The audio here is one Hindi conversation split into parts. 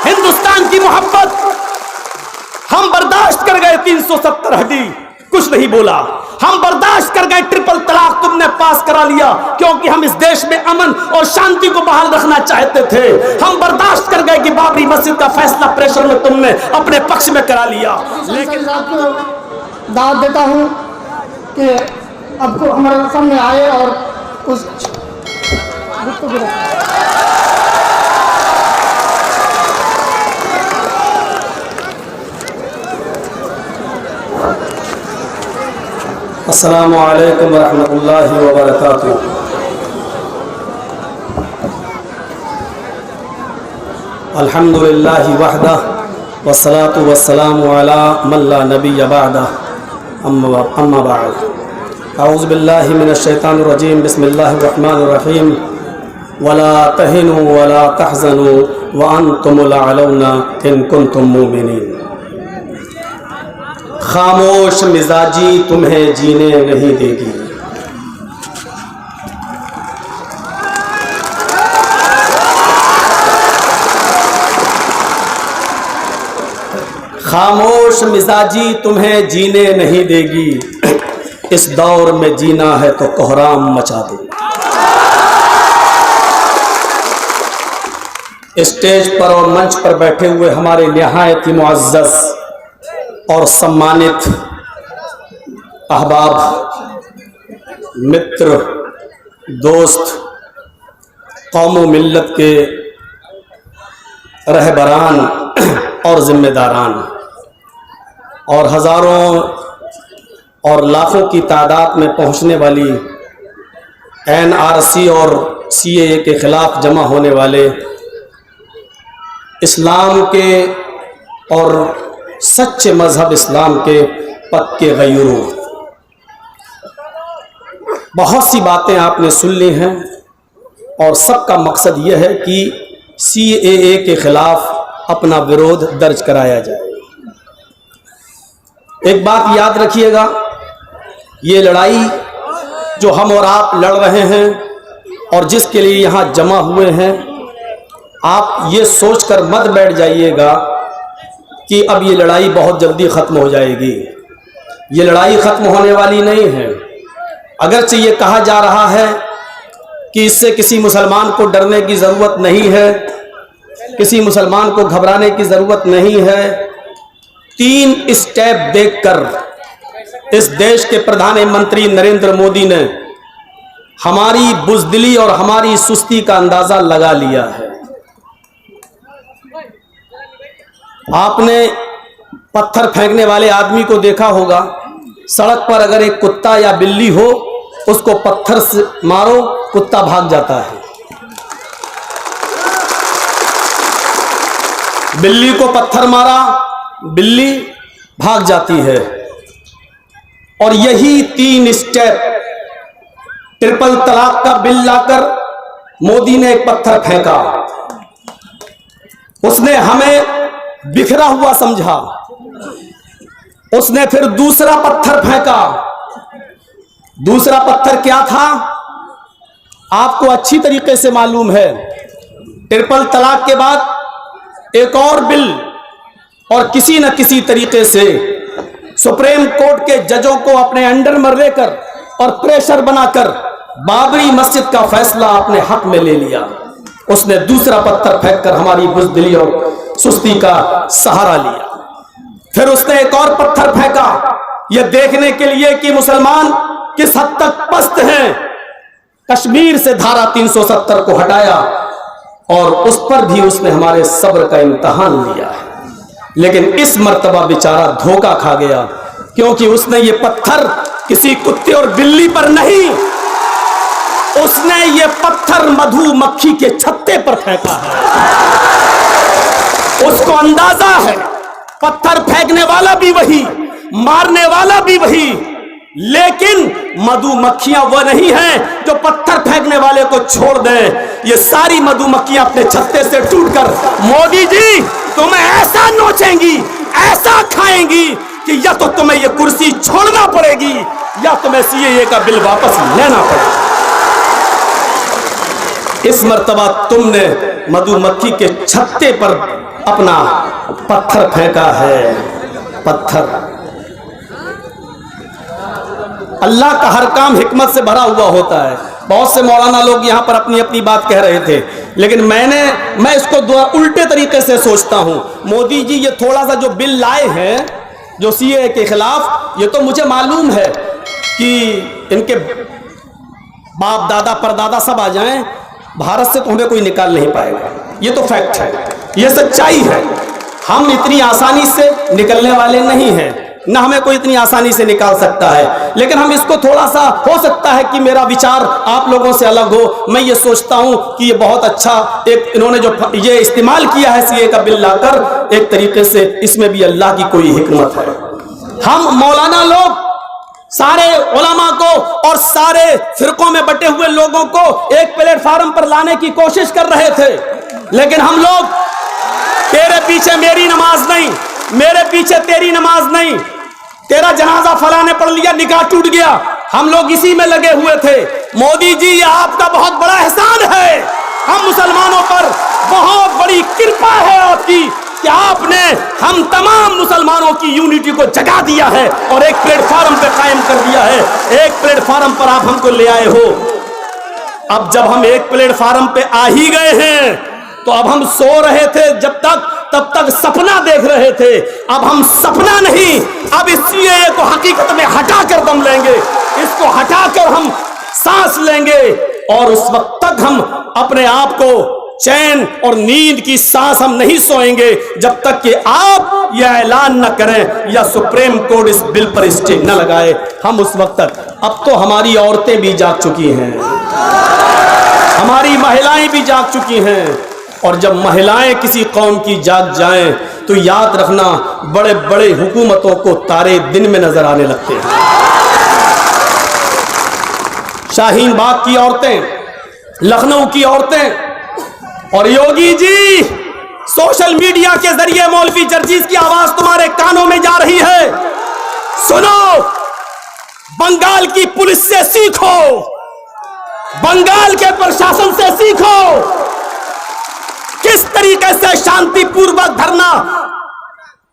हिंदुस्तान की मोहब्बत हम बर्दाश्त कर गए। 370 हदी कुछ नहीं बोला। हम बर्दाश्त कर गए। ट्रिपल तलाक तुमने पास करा लिया क्योंकि हम इस देश में अमन और शांति को बहाल रखना चाहते थे। हम बर्दाश्त कर गए कि बाबरी मस्जिद का फैसला प्रेशर में तुमने अपने पक्ष में करा लिया। लेकिन आपको दावत देता हूं कि अब को हमारे सामने आए और उस अस्सलामु अलैकुम वरहमतुल्लाहि वबरकातुहू। अल्हम्दुलिल्लाहि वहदह वस्सलातु वस्सलामु अला मन ला नबिय्य बअदह अम्मा बअद। अऊज़ु बिल्लाहि मिनश शैतानिर रजीम। बिस्मिल्लाहिर रहमानिर रहीम। वला तहिनु वला तहज़नु व अंतुमुल अलौना इन कुंतुम मुमिनीन। खामोश मिजाजी तुम्हें जीने नहीं देगी। खामोश मिजाजी तुम्हें जीने नहीं देगी। इस दौर में जीना है तो कोहराम मचा दो। स्टेज पर और मंच पर बैठे हुए हमारे निहायत ही मुअज़्ज़ज़ और सम्मानित अहबाब, मित्र, दोस्त, कौम व मिल्लत के रहबरान और जिम्मेदारान और हज़ारों और लाखों की तादाद में पहुंचने वाली NRC और CAA के ख़िलाफ़ जमा होने वाले इस्लाम के और सच्चे मज़हब इस्लाम के पक्के गयूरों, बहुत सी बातें आपने सुन ली हैं और सबका मकसद यह है कि CAA के ख़िलाफ़ अपना विरोध दर्ज कराया जाए। एक बात याद रखिएगा, ये लड़ाई जो हम और आप लड़ रहे हैं और जिसके लिए यहाँ जमा हुए हैं, आप ये सोचकर मत बैठ जाइएगा कि अब ये लड़ाई बहुत जल्दी ख़त्म हो जाएगी। ये लड़ाई ख़त्म होने वाली नहीं है। अगरचे ये कहा जा रहा है कि इससे किसी मुसलमान को डरने की ज़रूरत नहीं है, किसी मुसलमान को घबराने की ज़रूरत नहीं है। 3 स्टेप देखकर इस देश के प्रधानमंत्री नरेंद्र मोदी ने हमारी बुज़दिली और हमारी सुस्ती का अंदाज़ा लगा लिया है। आपने पत्थर फेंकने वाले आदमी को देखा होगा। सड़क पर अगर एक कुत्ता या बिल्ली हो, उसको पत्थर से मारो, कुत्ता भाग जाता है। बिल्ली को पत्थर मारा, बिल्ली भाग जाती है। और यही 3 स्टेप ट्रिपल तलाक का बिल लाकर मोदी ने एक पत्थर फेंका। उसने हमें बिखरा हुआ समझा। उसने फिर दूसरा पत्थर फेंका। दूसरा पत्थर क्या था? आपको अच्छी तरीके से मालूम है। ट्रिपल तलाक के बाद एक और बिल और किसी न किसी तरीके से सुप्रीम कोर्ट के जजों को अपने अंडर में लेकर और प्रेशर बनाकर बाबरी मस्जिद का फैसला अपने हक में ले लिया। उसने दूसरा पत्थर फेंककर हमारी बुज़दिली और सुस्ती का सहारा लिया। फिर उसने एक और पत्थर फेंका, यह देखने के लिए कि मुसलमान किस हद तक पस्त हैं। कश्मीर से धारा 370 को हटाया और उस पर भी उसने हमारे सब्र का इम्तिहान लिया है। लेकिन इस मर्तबा बेचारा धोखा खा गया, क्योंकि उसने ये पत्थर किसी कुत्ते और बिल्ली पर नहीं, उसने ये पत्थर मधुमक्खी के छत्ते पर फेंका है। उसको अंदाजा है पत्थर फेंकने वाला भी वही, मारने वाला भी वही, लेकिन मधुमक्खियां वह नहीं हैं जो पत्थर फेंकने वाले को छोड़ दें। ये सारी मधुमक्खियां अपने छत्ते से टूटकर मोदी जी तुम्हें ऐसा नोचेंगी, ऐसा खाएंगी कि या तो तुम्हें ये कुर्सी छोड़ना पड़ेगी या तुम्हें CAA का बिल वापस लेना पड़ेगा। इस मर्तबा तुमने मधुमक्खी के छत्ते पर अपना पत्थर फेंका है। पत्थर, अल्लाह का हर काम हिकमत से भरा हुआ होता है। बहुत से मौलाना लोग यहाँ पर अपनी अपनी बात कह रहे थे, लेकिन मैं इसको उल्टे तरीके से सोचता हूँ। मोदी जी ये थोड़ा सा जो बिल लाए हैं जो सीए के खिलाफ, ये तो मुझे मालूम है कि इनके बाप दादा परदादा सब आ जाएं, भारत से तो हमें कोई निकाल नहीं पाएगा। ये तो फैक्ट है, ये सच्चाई है। हम इतनी आसानी से निकलने वाले नहीं हैं, ना हमें कोई इतनी आसानी से निकाल सकता है। लेकिन हम इसको थोड़ा सा, हो सकता है कि मेरा विचार आप लोगों से अलग हो। मैं ये सोचता हूं कि ये बहुत अच्छा एक इन्होंने जो ये इस्तेमाल किया है सीए का बिल लाकर, एक तरीके से इसमें भी अल्लाह की कोई हिकमत है। हम मौलाना लोग सारे उलमा को और सारे फिरकों में बटे हुए लोगों को एक प्लेटफार्म पर लाने की कोशिश कर रहे थे, लेकिन हम लोग, तेरे पीछे मेरी नमाज नहीं, मेरे पीछे तेरी नमाज नहीं, तेरा जनाजा फला ने पढ़ लिया, निकाह टूट गया, हम लोग इसी में लगे हुए थे। मोदी जी, ये आपका बहुत बड़ा एहसान है, हम मुसलमानों पर बहुत बड़ी कृपा है आपकी कि आपने हम तमाम मुसलमानों की यूनिटी को जगा दिया है और एक प्लेटफार्म पे कायम कर दिया है। एक प्लेटफार्म पर आप हमको ले आए हो। अब जब हम एक प्लेटफार्म पे आ ही गए हैं, तो अब हम सो रहे थे तब तक सपना देख रहे थे। अब हम सपना नहीं, अब इस सीएए को हकीकत में हटा कर दम लेंगे, इसको हटाकर हम सांस लेंगे, और उस वक्त तक हम अपने आप को चैन और नींद की सांस हम नहीं सोएंगे जब तक कि आप यह ऐलान न करें या सुप्रीम कोर्ट इस बिल पर स्टे न लगाए। हम उस वक्त तक, अब तो हमारी औरतें भी जाग चुकी हैं, हमारी महिलाएं भी जाग चुकी हैं, और जब महिलाएं किसी कौम की जाग जाएं तो याद रखना, बड़े बड़े हुकूमतों को तारे दिन में नजर आने लगते हैं। शाहीन बाग की औरतें, लखनऊ की औरतें, और योगी जी, सोशल मीडिया के जरिए मौलवी जर्जीस की आवाज तुम्हारे कानों में जा रही है। सुनो, बंगाल की पुलिस से सीखो, बंगाल के प्रशासन से सीखो किस तरीके से शांतिपूर्वक धरना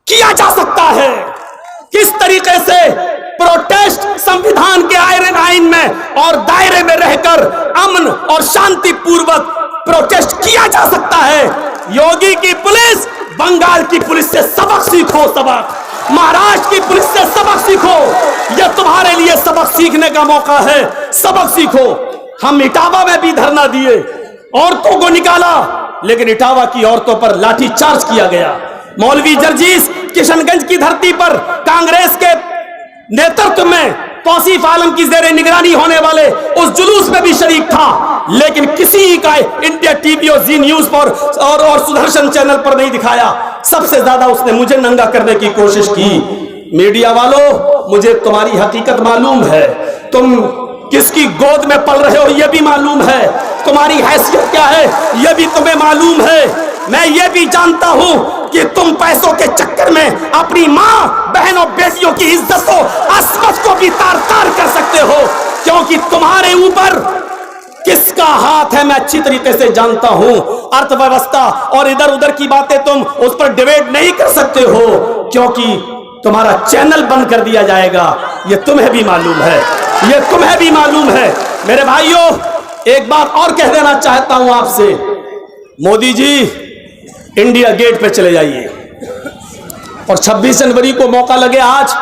किया जा सकता है, किस तरीके से प्रोटेस्ट संविधान के आइन में और दायरे में रहकर अमन और शांतिपूर्वक प्रोटेस्ट किया जा सकता है। योगी की पुलिस, बंगाल की पुलिस से सबक सीखो, सबक, महाराष्ट्र की पुलिस से सबक सीखो। यह तुम्हारे लिए सबक सीखने का मौका है, सबक सीखो। हम इटावा में भी धरना दिए, औरतों को निकाला, लेकिन इटावा की औरतों पर लाठीचार्ज किया गया। मौलवी जर्जीस किशनगंज की धरती पर कांग्रेस के नेतृत्व में तौसीफ आलम की जेरे निगरानी होने वाले उस जुलूस में भी शरीक था, लेकिन किसी का इंडिया टीवी और जी न्यूज पर और सुदर्शन चैनल पर नहीं दिखाया। सबसे ज्यादा उसने मुझे नंगा करने की कोशिश की। मीडिया वालों, मुझे तुम्हारी हकीकत मालूम है, तुम किसकी गोद में पल रहे हो ये भी मालूम है, तुम्हारी हैसियत क्या है ये भी तुम्हें मालूम है। मैं ये भी जानता हूं कि तुम पैसों के चक्कर में अपनी मां, बहन और बेटियों की इज्जत को, अस्मत को भी तार तार कर सकते हो, क्योंकि तुम्हारे ऊपर किसका हाथ है मैं अच्छी तरीके से जानता हूं। अर्थव्यवस्था और इधर उधर की बातें तुम उस पर डिबेट नहीं कर सकते हो, क्योंकि तुम्हारा चैनल बंद कर दिया जाएगा, ये तुम्हें भी मालूम है, ये तुम्हें भी मालूम है। मेरे भाइयों, एक बात और कह देना चाहता हूं आपसे, मोदी जी इंडिया गेट पे चले जाइए, और 26 जनवरी को मौका लगे आज,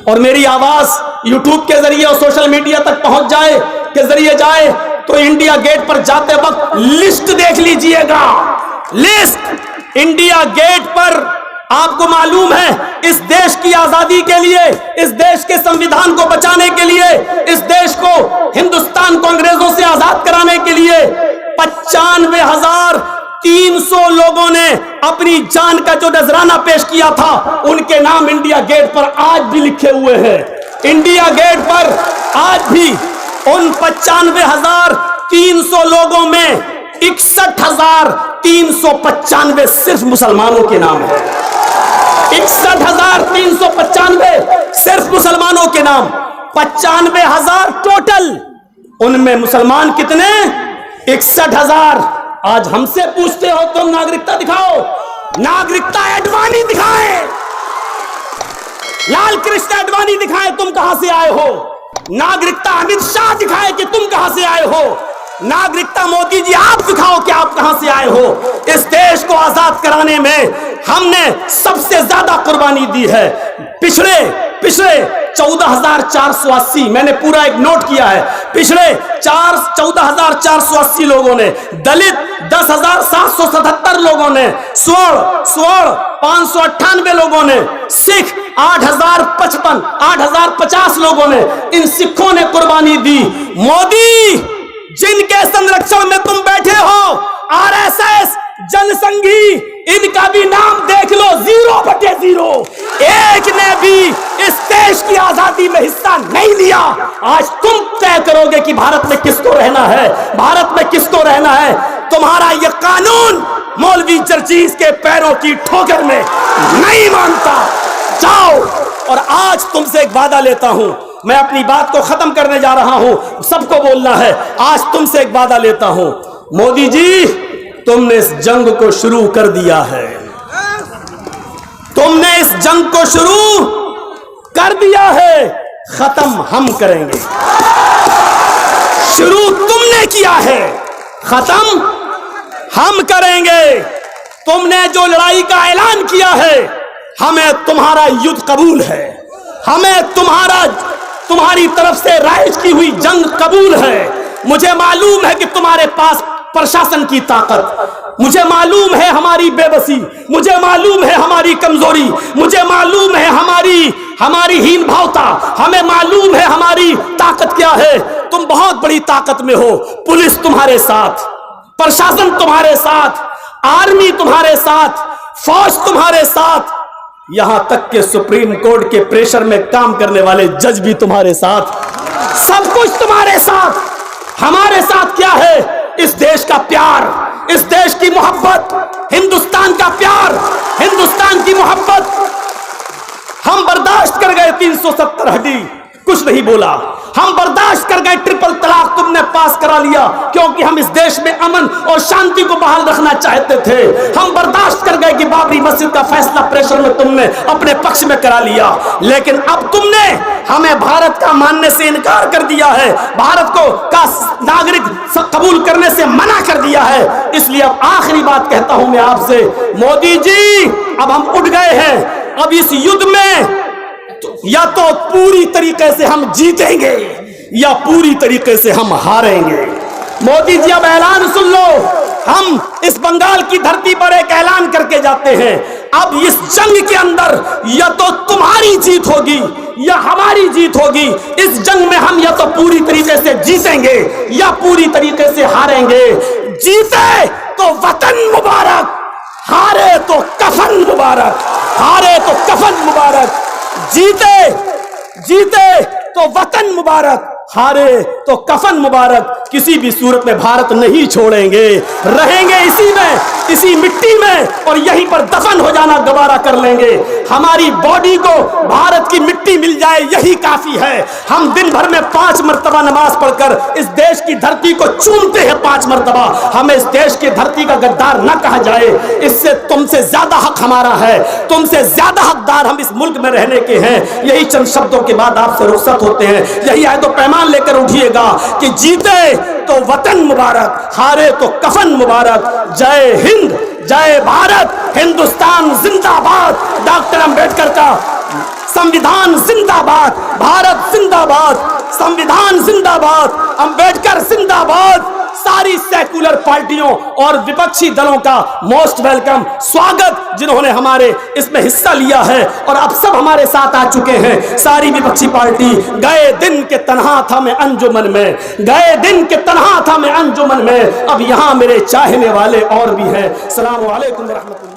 और मेरी आवाज यूट्यूब के जरिए और सोशल मीडिया तक पहुंच जाए, के जरिए जाए, तो इंडिया गेट पर जाते वक्त लिस्ट देख लीजिएगा। लिस्ट इंडिया गेट पर, आपको मालूम है, इस देश की आजादी के लिए, इस देश के संविधान को बचाने के लिए, इस देश को हिंदुस्तान को अंग्रेजों से आजाद कराने के लिए 95,300 लोगों ने अपनी जान का जो नजराना पेश किया था, उनके नाम इंडिया गेट पर आज भी लिखे हुए हैं। इंडिया गेट पर आज भी उन 95,300 लोगों में 61,395 सिर्फ मुसलमानों के नाम है। 61,395 सिर्फ मुसलमानों के नाम, 95,000 टोटल, उनमें मुसलमान कितने? 61,000। आज हमसे पूछते हो तुम नागरिकता दिखाओ। नागरिकता आडवाणी दिखाए, लाल कृष्ण आडवाणी दिखाए तुम कहां से आए हो। नागरिकता अमित शाह दिखाए कि तुम कहां से आए हो। नागरिकता मोदी जी आप दिखाओ कि आप कहां से आए हो। इस देश को आजाद कराने में हमने सबसे ज्यादा कुर्बानी दी है। पिछले 14,480, मैंने पूरा एक नोट किया है, पिछले 14,480 लोगों ने, दलित 10,777 लोगों ने, स्वर्ण 598 लोगों ने, सिख 8,050 लोगों ने, इन सिखों ने कुर्बानी दी। मोदी जिनके संरक्षण में तुम बैठे हो, आरएसएस, जनसंघी, इनका भी नाम देख लो, 0/0। एक ने भी इस देश की आजादी में हिस्सा नहीं लिया। आज तुम तय करोगे कि भारत में किसको रहना है, भारत में किसको रहना है। तुम्हारा यह कानून मौलवी चर्चिस के पैरों की ठोकर में नहीं मानता। जाओ। और आज तुमसे एक वादा लेता हूं, मैं अपनी बात को खत्म करने जा रहा हूं, सबको बोलना है। आज तुमसे एक वादा लेता हूं, मोदी जी तुमने इस जंग को शुरू कर दिया है, तुमने इस जंग को शुरू कर दिया है, खत्म हम करेंगे। शुरू तुमने किया है, खत्म हम करेंगे। तुमने जो लड़ाई का ऐलान किया है, हमें तुम्हारा युद्ध कबूल है, हमें तुम्हारी तरफ से राइज की हुई जंग कबूल है। मुझे मालूम है कि तुम्हारे पास प्रशासन की ताकत, मुझे मालूम है हमारी बेबसी, मुझे मालूम है हमारी कमजोरी, मुझे मालूम है हमारी हीन भावता, हमें मालूम है हमारी ताकत क्या है। तुम बहुत बड़ी ताकत में हो। पुलिस तुम्हारे साथ, प्रशासन तुम्हारे साथ, आर्मी तुम्हारे साथ, फौज तुम्हारे साथ, यहां तक के सुप्रीम कोर्ट के प्रेशर में काम करने वाले जज भी तुम्हारे साथ, सब कुछ तुम्हारे साथ। हमारे साथ क्या है? इस देश का प्यार, इस देश की मोहब्बत, हिंदुस्तान का प्यार, हिंदुस्तान की मोहब्बत। हम बर्दाश्त कर गए 370 हड्डी, कुछ नहीं बोला। हम बर्दाश्त कर गए ट्रिपल तलाक, तुमने पास करा लिया क्योंकि हम इस देश में अमन और शांति को बहाल रखना चाहते थे। हम बर्दाश्त कर गए कि बाबरी मस्जिद का फैसला प्रेशर में तुमने अपने पक्ष में करा लिया। लेकिन अब तुमने हमें भारत का मानने से इनकार कर दिया है, भारत को का नागरिक कबूल करने से मना कर दिया है। इसलिए अब आखिरी बात कहता हूं मैं आपसे, मोदी जी अब हम उठ गए हैं। अब इस युद्ध में या तो पूरी तरीके से हम जीतेंगे या पूरी तरीके से हम हारेंगे। मोदी जी अब ऐलान सुन लो, हम इस बंगाल की धरती पर एक ऐलान करके जाते हैं। अब इस जंग के अंदर या तो तुम्हारी जीत होगी या हमारी जीत होगी। इस जंग में हम या तो पूरी तरीके से जीतेंगे या पूरी तरीके से हारेंगे। जीते तो वतन मुबारक, हारे तो कफन मुबारक, हारे तो कफन मुबारक। जीते तो वतन मुबारक, हारे तो कफन मुबारक। किसी भी सूरत में भारत नहीं छोड़ेंगे, रहेंगे इसी में, इसी मिट्टी में, और यहीं पर दफन हो जाना गवारा कर लेंगे। हमारी बॉडी को भारत की मिट्टी मिल जाए यही काफी है। हम दिन भर में 5 मरतबा नमाज पढ़कर इस देश की धरती को चूमते हैं 5 मरतबा। हमें इस देश की धरती का गद्दार न कहा जाए, इससे तुमसे ज्यादा हक हमारा है, तुमसे ज्यादा हकदार हम इस मुल्क में रहने के हैं। यही चंद शब्दों के बाद आपसे रुखसत होते हैं। यही आए तो पैमान लेकर उठिएगा कि जीते तो वतन मुबारक, हारे तो कफन मुबारक। जय हिंद, जय भारत, हिंदुस्तान जिंदाबाद, डॉक्टर अंबेडकर का संविधान जिंदाबाद, भारत जिंदाबाद, संविधान जिंदाबाद, अंबेडकर जिंदाबाद। सारी सेकुलर पार्टियों और विपक्षी दलों का मोस्ट वेलकम स्वागत, जिन्होंने हमारे इसमें हिस्सा लिया है और अब सब हमारे साथ आ चुके हैं। सारी विपक्षी पार्टी, गए दिन के तन्हा था मैं अंजुमन में, गए दिन के तन्हा था मैं अंजुमन में, अब यहां मेरे चाहने वाले और भी हैं। अस्सलाम वालेकुम रहमतुल्लाह।